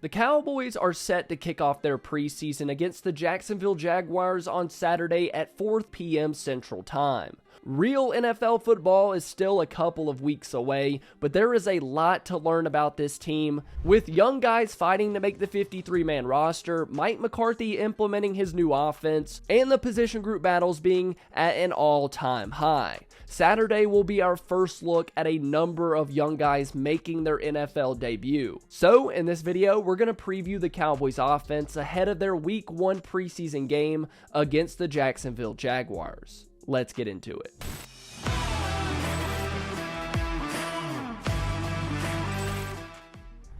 The Cowboys are set to kick off their preseason against the Jacksonville Jaguars on Saturday at 4 p.m. Central Time. Real NFL football is still a couple of weeks away, but there is a lot to learn about this team. With young guys fighting to make the 53-man roster, Mike McCarthy implementing his new offense, and the position group battles being at an all-time high. Saturday will be our first look at a number of young guys making their NFL debut. So, in this video, we're going to preview the Cowboys offense ahead of their Week 1 preseason game against the Jacksonville Jaguars. Let's get into it.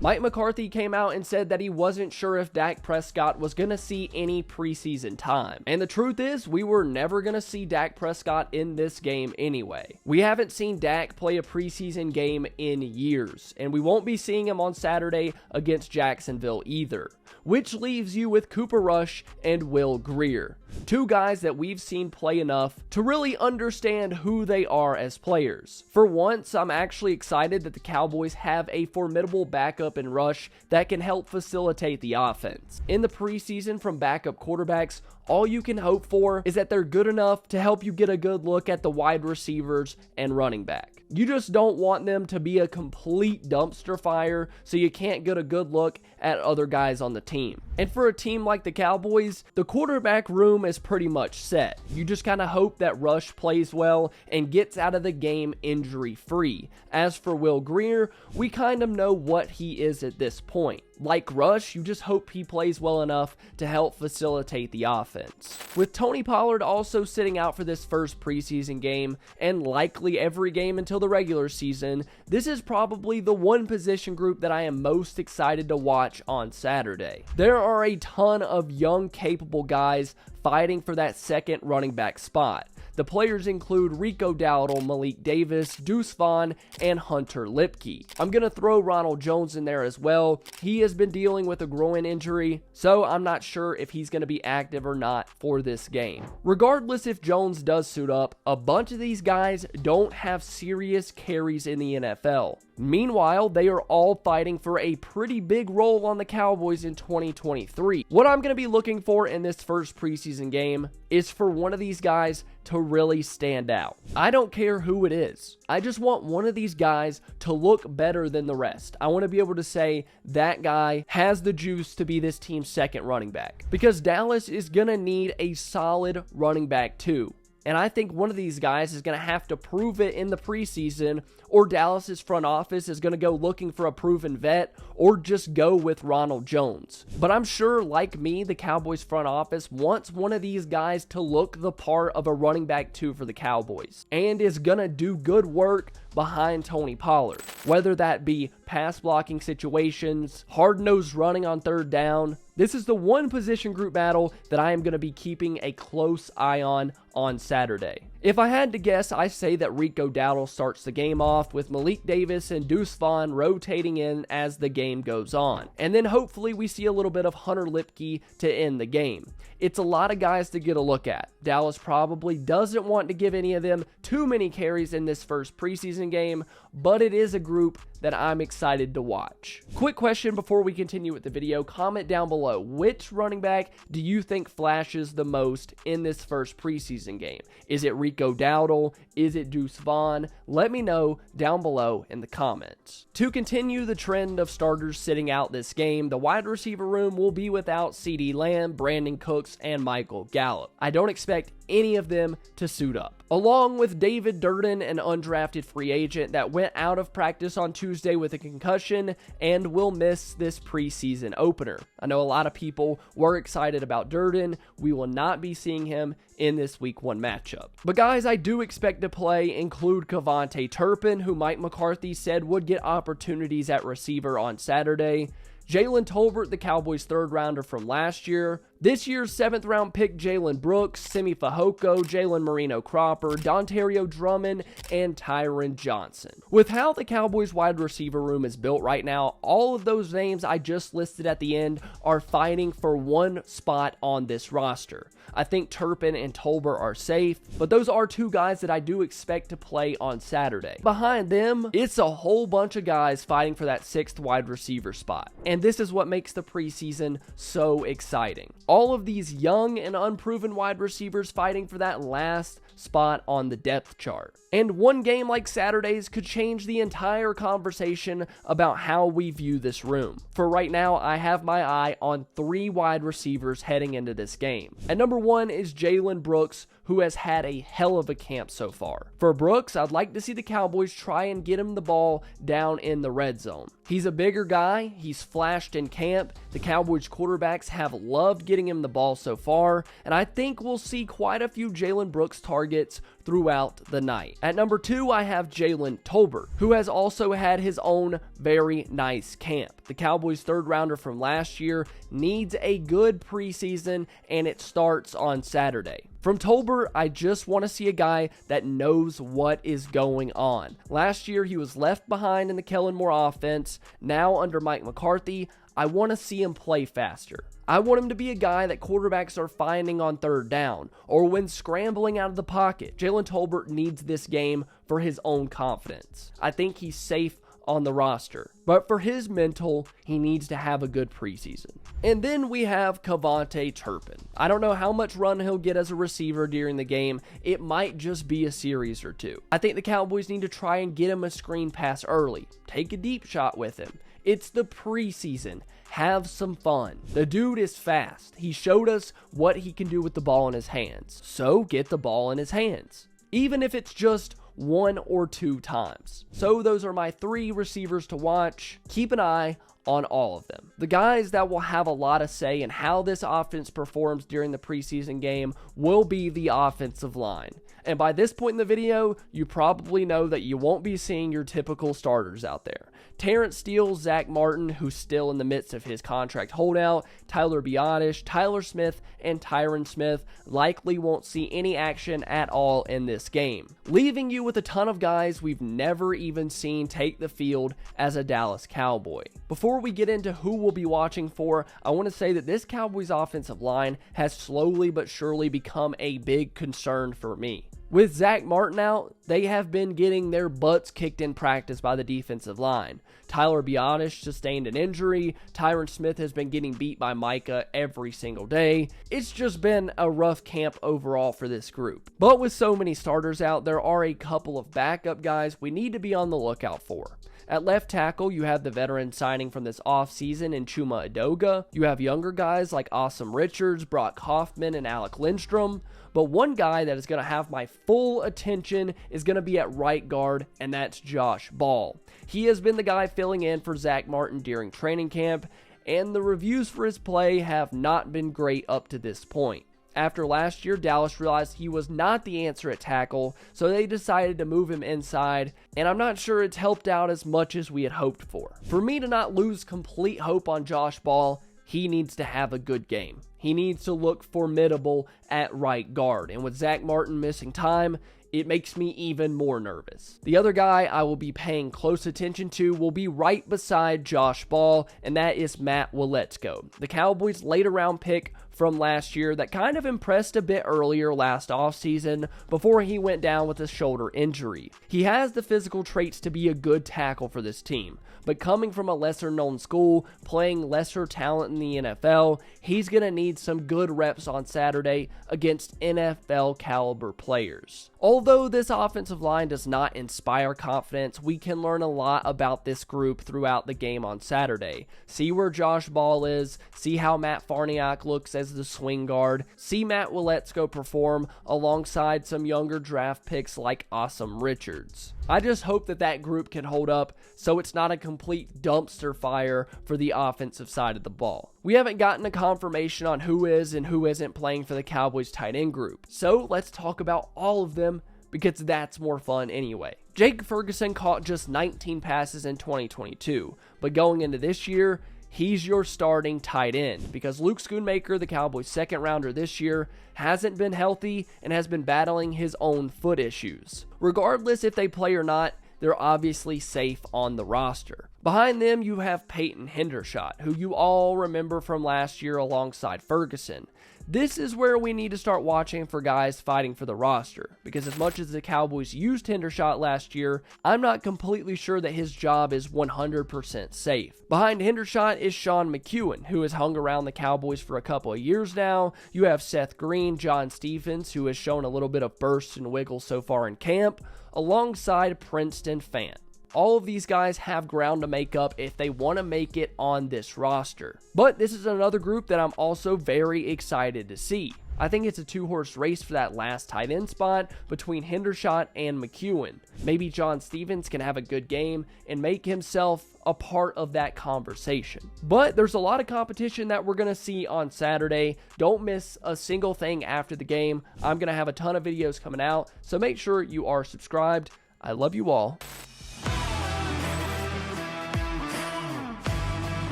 Mike McCarthy came out and said that he wasn't sure if Dak Prescott was going to see any preseason time. And the truth is, we were never going to see Dak Prescott in this game anyway. We haven't seen Dak play a preseason game in years, and we won't be seeing him on Saturday against Jacksonville either. Which leaves you with Cooper Rush and Will Grier. Two guys that we've seen play enough to really understand who they are as players. For once, I'm actually excited that the Cowboys have a formidable backup in Rush that can help facilitate the offense. In the preseason from backup quarterbacks, all you can hope for is that they're good enough to help you get a good look at the wide receivers and running back. You just don't want them to be a complete dumpster fire so you can't get a good look at other guys on the team. And for a team like the Cowboys, the quarterback room is pretty much set. You just kind of hope that Rush plays well and gets out of the game injury-free. As for Will Grier, we kind of know what he is at this point. Like Rush, you just hope he plays well enough to help facilitate the offense. With Tony Pollard also sitting out for this first preseason game, and likely every game until the regular season, this is probably the one position group that I am most excited to watch on Saturday. There are a ton of young, capable guys fighting for that second running back spot. The players include Rico Dowdle, Malik Davis, Deuce Vaughn, and Hunter Lipke. I'm going to throw Ronald Jones in there as well. He has been dealing with a groin injury, so I'm not sure if he's going to be active or not for this game. Regardless if Jones does suit up, a bunch of these guys don't have serious carries in the NFL. Meanwhile, they are all fighting for a pretty big role on the Cowboys in 2023. What I'm going to be looking for in this first preseason game is for one of these guys to really stand out. I don't care who it is. I just want one of these guys to look better than the rest. I want to be able to say that guy has the juice to be this team's second running back. Because Dallas is going to need a solid running back too. And I think one of these guys is going to have to prove it in the preseason, or Dallas's front office is going to go looking for a proven vet, or just go with Ronald Jones. But I'm sure, like me, the Cowboys front office wants one of these guys to look the part of a running back too for the Cowboys, and is going to do good work behind Tony Pollard. Whether that be pass blocking situations, hard-nosed running on third down, this is the one position group battle that I am going to be keeping a close eye on Saturday. If I had to guess, I say that Rico Dowdle starts the game off with Malik Davis and Deuce Vaughn rotating in as the game goes on. And then hopefully we see a little bit of Hunter Lipke to end the game. It's a lot of guys to get a look at. Dallas probably doesn't want to give any of them too many carries in this first preseason game, but it is a group that I'm excited to watch. Quick question before we continue with the video. Comment down below, which running back do you think flashes the most in this first preseason game? Is it Rico Dowdle? Is it Deuce Vaughn? Let me know down below in the comments. To continue the trend of starters sitting out this game, the wide receiver room will be without CeeDee Lamb, Brandon Cooks, and Michael Gallup. I don't expect any of them to suit up. Along with David Durden, an undrafted free agent that went out of practice on Tuesday with a concussion and will miss this preseason opener. I know a lot of people were excited about Durden. We will not be seeing him in this Week 1 matchup. But guys, I do expect to play include Kevontae Turpin, who Mike McCarthy said would get opportunities at receiver on Saturday. Jalen Tolbert, the Cowboys' third rounder from last year, This year's 7th round pick Jalen Brooks, Simi Fehoko, Jalen Marino Cropper, Dontario Drummond, and Tyron Johnson. With how the Cowboys wide receiver room is built right now, all of those names I just listed at the end are fighting for one spot on this roster. I think Turpin and Tolbert are safe, but those are two guys that I do expect to play on Saturday. Behind them, it's a whole bunch of guys fighting for that 6th wide receiver spot. And this is what makes the preseason so exciting. All of these young and unproven wide receivers fighting for that last spot on the depth chart. And one game like Saturday's could change the entire conversation about how we view this room. For right now, I have my eye on 3 wide receivers heading into this game. At number 1 is Jalen Brooks, who has had a hell of a camp so far. For Brooks, I'd like to see the Cowboys try and get him the ball down in the red zone. He's a bigger guy, he's flashed in camp, the Cowboys quarterbacks have loved getting him the ball so far, and I think we'll see quite a few Jalen Brooks targets throughout the night. At number 2, I have Jalen Tolbert, who has also had his own very nice camp. The Cowboys' 3rd rounder from last year needs a good preseason, and it starts on Saturday. From Tolbert, I just want to see a guy that knows what is going on. Last year, he was left behind in the Kellen Moore offense. Now, under Mike McCarthy, I want to see him play faster. I want him to be a guy that quarterbacks are finding on 3rd down or when scrambling out of the pocket. Jalen Tolbert needs this game for his own confidence. I think he's safe on the roster, but for his mental, he needs to have a good preseason. And then we have Kevontae Turpin. I don't know how much run he'll get as a receiver during the game. It might just be a series or 2. I think the Cowboys need to try and get him a screen pass early. Take a deep shot with him. It's the preseason. Have some fun. The dude is fast. He showed us what he can do with the ball in his hands. So get the ball in his hands, even if it's just 1 or 2 times. So those are my 3 receivers to watch. Keep an eye on all of them. The guys that will have a lot of say in how this offense performs during the preseason game will be the offensive line. And by this point in the video, you probably know that you won't be seeing your typical starters out there. Terrence Steele, Zach Martin, who's still in the midst of his contract holdout, Tyler Biadasz, Tyler Smith, and Tyron Smith likely won't see any action at all in this game, leaving you with a ton of guys we've never even seen take the field as a Dallas Cowboy. Before we get into who we'll be watching for, I want to say that this Cowboys offensive line has slowly but surely become a big concern for me. With Zach Martin out, they have been getting their butts kicked in practice by the defensive line. Tyler Biadasz sustained an injury. Tyron Smith has been getting beat by Micah every single day. It's just been a rough camp overall for this group. But with so many starters out, there are a couple of backup guys we need to be on the lookout for. At left tackle, you have the veteran signing from this offseason in Chuma Edoga. You have younger guys like Awesome Richards, Brock Hoffman, and Alec Lindstrom. But one guy that is going to have my full attention is going to be at right guard, and that's Josh Ball. He has been the guy filling in for Zach Martin during training camp, and the reviews for his play have not been great up to this point. After last year, Dallas realized he was not the answer at tackle, so they decided to move him inside, and I'm not sure it's helped out as much as we had hoped for. For me to not lose complete hope on Josh Ball, he needs to have a good game. He needs to look formidable at right guard, and with Zach Martin missing time, it makes me even more nervous. The other guy I will be paying close attention to will be right beside Josh Ball, and that is Matt Waletzko, the Cowboys' later round pick from last year that kind of impressed a bit earlier last offseason before he went down with a shoulder injury. He has the physical traits to be a good tackle for this team, but coming from a lesser known school, playing lesser talent in the NFL, he's going to need some good reps on Saturday against NFL caliber players. Although this offensive line does not inspire confidence, we can learn a lot about this group throughout the game on Saturday. See where Josh Ball is, see how Matt Farniok looks as the swing guard, see Matt Waletzko perform alongside some younger draft picks like Awesome Richards. I just hope that that group can hold up so it's not a complete dumpster fire for the offensive side of the ball. We haven't gotten a confirmation on who is and who isn't playing for the Cowboys tight end group, so let's talk about all of them because that's more fun anyway. Jake Ferguson caught just 19 passes in 2022, but going into this year, he's your starting tight end because Luke Schoonmaker, the Cowboys' second rounder this year, hasn't been healthy and has been battling his own foot issues. Regardless if they play or not, they're obviously safe on the roster. Behind them, you have Peyton Hendershot, who you all remember from last year alongside Ferguson. This is where we need to start watching for guys fighting for the roster, because as much as the Cowboys used Hendershot last year, I'm not completely sure that his job is 100% safe. Behind Hendershot is Sean McEwen, who has hung around the Cowboys for a couple of years now. You have Seth Green, John Stephens, who has shown a little bit of burst and wiggle so far in camp, alongside Princeton Fant. All of these guys have ground to make up if they want to make it on this roster. But this is another group that I'm also very excited to see. I think it's a two-horse race for that last tight end spot between Hendershot and McEwen. Maybe John Stephens can have a good game and make himself a part of that conversation. But there's a lot of competition that we're going to see on Saturday. Don't miss a single thing after the game. I'm going to have a ton of videos coming out, so make sure you are subscribed. I love you all.